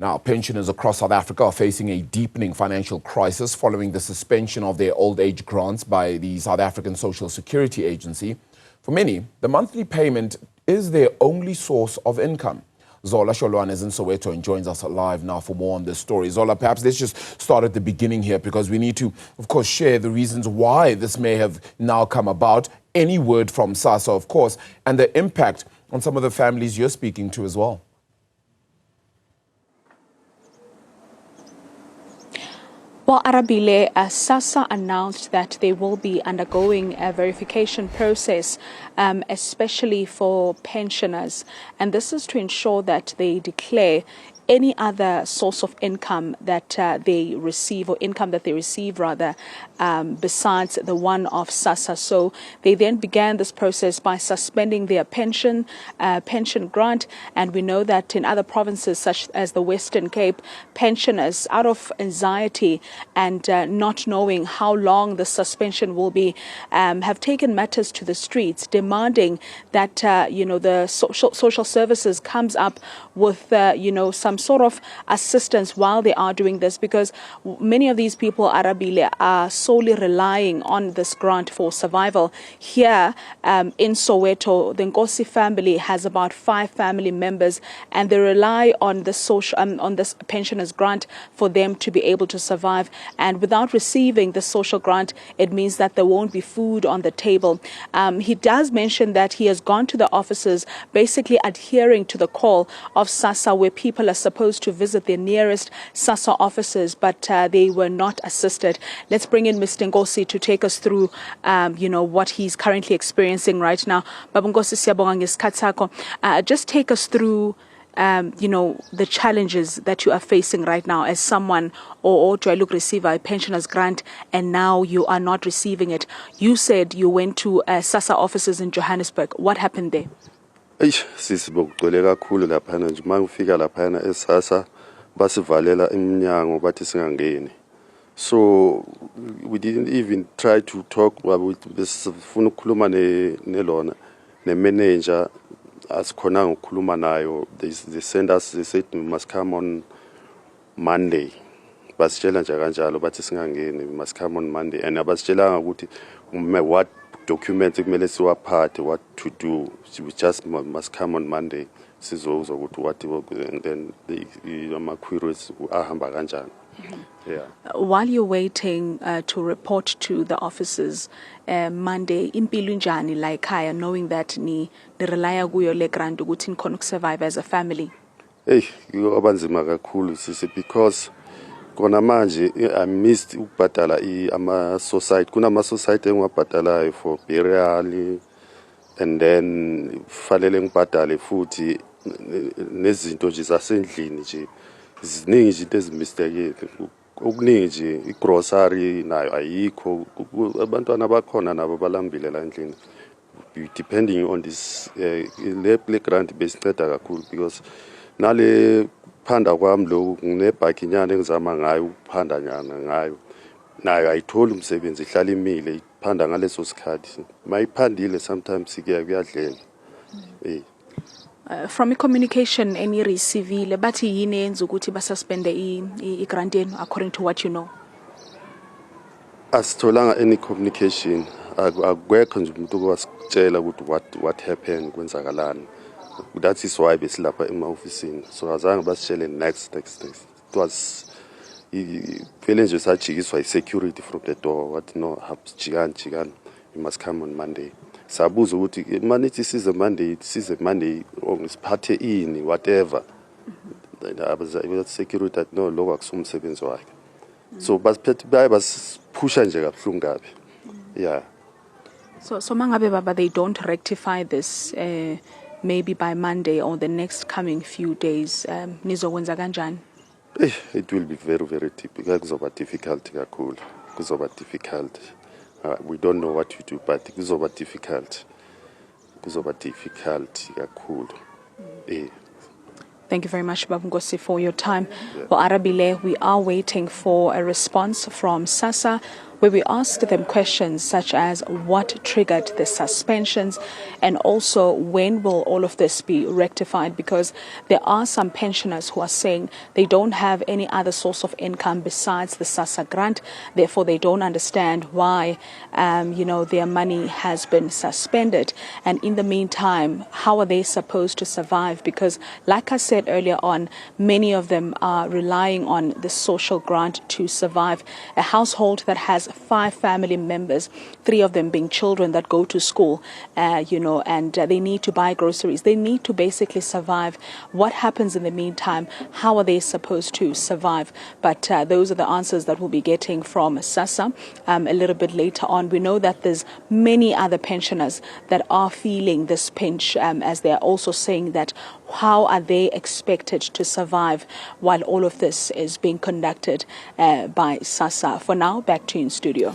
Now, pensioners across South Africa are facing a deepening financial crisis following the suspension of their old age grants by the South African Social Security Agency. For many, the monthly payment is their only source of income. Zola, Sholwana is in Soweto and joins us live now for more on this story. Zola, perhaps let's just start at the beginning here, because we need to, of course, share the reasons why this may have now come about, any word from SASSA, of course, and the impact on some of the families you're speaking to as well. Well, Arabile, SASSA announced that they will be undergoing a verification process, especially for pensioners. And this is to ensure that they declare any other source of income that they receive, or income that they receive rather, besides the one of SASSA. So they then began this process by suspending their pension grant. And we know that in other provinces, such as the Western Cape, pensioners, out of anxiety and not knowing how long the suspension will be, have taken matters to the streets, demanding that the social services comes up with some sort of assistance while they are doing this, because many of these people, Arabile, are solely relying on this grant for survival. Here in Soweto, the Nkosi family has about 5 family members, and they rely on this on this pensioners grant for them to be able to survive. And without receiving the social grant, it means that there won't be food on the table. He does mention that he has gone to the offices, basically adhering to the call of SASSA, where people are supposed to visit their nearest SASSA offices, but they were not assisted. Let's bring in Mr. Nkosi to take us through, what he's currently experiencing right now. Baba Nkosi, siyabonga ngesikhathi sakho. Just take us through the challenges that you are facing right now as someone or to look receive a pensioners grant, and now you are not receiving it. You said you went to SASSA offices in Johannesburg. What happened there? Sisibogcwele kakhulu laphana nje mangifika laphana eSASSA basivalela iminyango bathi singangeni. So we didn't even try to talk. Besifuna ukukhuluma nelona manager asikhonanga ukukhuluma nayo. They sent us, they said we must come on Monday. Basitshela nje kanjalo bathi singangeni, we must come on Monday, and abasitshelanga ukuthi what documents kumele siwaphathe, what to do. We just must come on Monday. Sizozwa ukuthi what, and then the queries ahamba kanjani. Yeah. While you're waiting to report to the offices Monday, impilo njani la ekhaya, knowing that ni relaya kuyo le grant ukuthi nikhona ukusurvive as a family? Abanzima kakhulu sisi, because kona manje I missed ukubhadala ama-society. Kunama-society engiwabhadalayo for burial, and then fanele ngibhadale futhi nezinto nje zasendlini nje. Ziningi izinto ezimistake, okuningi nje, igrocery nayo ayikho, abantwana bakhona nabo balambile la endlini. Depending on this le grant besinceda kakhulu, because nale phanda kwami lo nginebhaki nyana engizama ngayo ukuphanda nyana ngayo, nayo ayitholi umsebenzi, ihlala imile iphanda ngaleso sikhathi. Mayiphandile sometimes kuyadlela. From communication any receive bathi yini yenza ukuthi basuspende i-grant yenu, according to what you know? Asitholanga any communication. Akwekho nje umuntu okwasitshela ukuthi what happened, kwenzakalani. That is why besilapha ema-ofisini. So azange basitshele next. It was vele nje sajikiswa i-security from the door, what no, jikani, you must come on Monday. Sabuza ukuthi manithi size Monday or siphathe ini, whatever. Security that no lokho akusumsebenzi wakhe. So basipusha nje kabuhlungu kabi. Yeah. So mangabe baba, they don't rectify this maybe by Monday or the next coming few days, nizokwenza kanjani? It will be very, very difficult. Kuzoba difficult kakhulu. Kuzoba difficult. We don't know what to do, but kuzoba difficult. Kuzoba difficult kakhulu. Thank you very much, Baba Nkosi, for your time. Well, Arabile, we are waiting for a response from SASSA where we asked them questions such as what triggered the suspensions and also when will all of this be rectified, because there are some pensioners who are saying they don't have any other source of income besides the SASSA grant. Therefore, they don't understand why, their money has been suspended. And in the meantime, how are they supposed to survive? Because like I said earlier on, many of them are relying on the social grant to survive. A household that has 5 family members, 3 of them being children that go to school, and they need to buy groceries. They need to basically survive. What happens in the meantime? How are they supposed to survive? But those are the answers that we'll be getting from SASSA a little bit later on. We know that there's many other pensioners that are feeling this pinch, as they're also saying that how are they expected to survive while all of this is being conducted by SASSA. For now, back to you in studio.